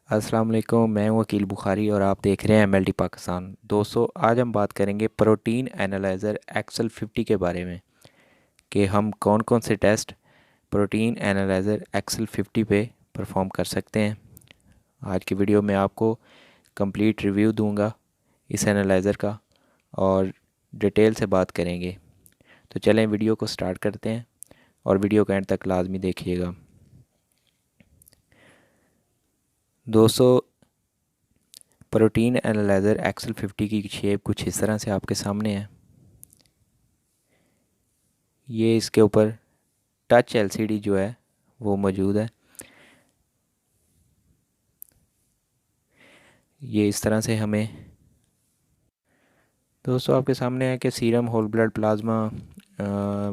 अस्सलाम वालेकुम, मैं हूं वकील बुखारी और आप देख रहे हैं एमएलडी पाकिस्तान। दोस्तों, आज हम बात करेंगे प्रोटीन एनालाइज़र एक्सेल 50 के बारे में कि हम कौन कौन से टेस्ट प्रोटीन एनालाइज़र एक्सेल 50 पे परफॉर्म कर सकते हैं। आज की वीडियो में आपको कंप्लीट रिव्यू दूंगा इस एनालाइज़र का और डिटेल से बात करेंगे। तो चलें वीडियो को स्टार्ट करते हैं और वीडियो को एंड तक लाजमी देखिएगा। दोस्तों, प्रोटीन एनालाइज़र एक्सेल 50 की शेप कुछ इस तरह से आपके सामने है। ये इसके ऊपर टच एलसीडी जो है वो मौजूद है। ये इस तरह से हमें दोस्तों आपके सामने है कि सीरम, होल ब्लड प्लाज्मा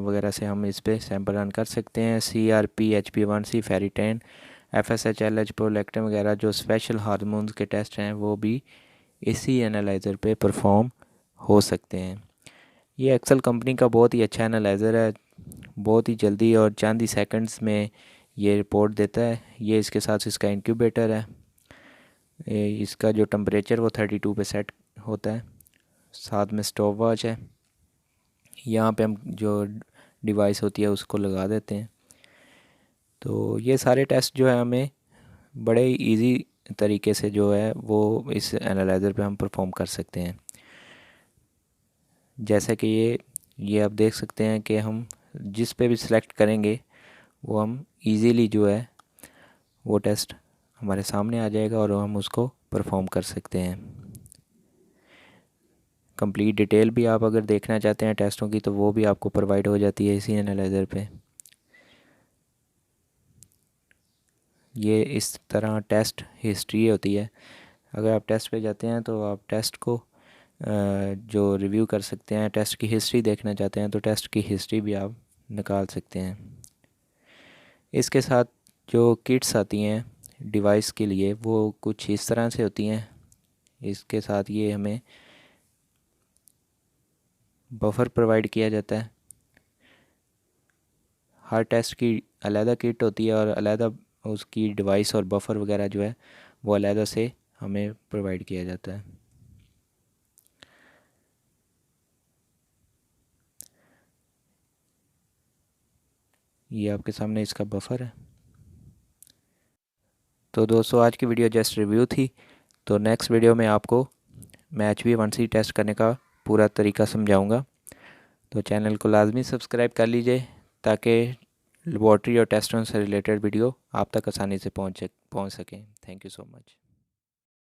वगैरह से हम इस पर सैंपल रन कर सकते हैं। CRP, HbA1c, फेरिटेन, FSH, LH, prolactin वगैरह जो स्पेशल हार्मोन्स के टेस्ट हैं वो भी इसी एनालाइज़र पे परफॉर्म हो सकते हैं। ये एक्सेल कंपनी का बहुत ही अच्छा एनालाइज़र है। बहुत ही जल्दी और चंद ही सेकंड्स में ये रिपोर्ट देता है। ये इसके साथ इसका इंक्यूबेटर है। इसका जो टेम्परेचर वो 32 पे सेट होता है। साथ में स्टॉप वॉच है। यहाँ पे हम जो डिवाइस होती है उसको लगा देते हैं। तो ये सारे टेस्ट जो है हमें बड़े ही ईजी तरीके से जो है वो इस एनालाइज़र पे हम परफॉर्म कर सकते हैं। जैसे कि ये आप देख सकते हैं कि हम जिस पे भी सिलेक्ट करेंगे वो हम इजीली जो है वो टेस्ट हमारे सामने आ जाएगा और हम उसको परफॉर्म कर सकते हैं। कंप्लीट डिटेल भी आप अगर देखना चाहते हैं टेस्टों की तो वो भी आपको प्रोवाइड हो जाती है इसी एनालाइज़र पे। ये इस तरह टेस्ट हिस्ट्री होती है। अगर आप टेस्ट पे जाते हैं तो आप टेस्ट को जो रिव्यू कर सकते हैं। टेस्ट की हिस्ट्री देखना चाहते हैं तो टेस्ट की हिस्ट्री भी आप निकाल सकते हैं। इसके साथ जो किट्स आती हैं डिवाइस के लिए वो कुछ इस तरह से होती हैं। इसके साथ ये हमें बफ़र प्रोवाइड किया जाता है। हर टेस्ट की अलहदा किट होती है और अलहदा उसकी डिवाइस और बफ़र वगैरह जो है वो अलहदा से हमें प्रोवाइड किया जाता है। ये आपके सामने इसका बफ़र है। तो दोस्तों, आज की वीडियो जस्ट रिव्यू थी। तो नेक्स्ट वीडियो में आपको मैं HbA1c टेस्ट करने का पूरा तरीका समझाऊंगा। तो चैनल को लाजमी सब्सक्राइब कर लीजिए ताकि लेबॉर्ट्री और टेस्टों से रिलेटेड वीडियो आप तक आसानी से पहुंच सकें। Thank you so much.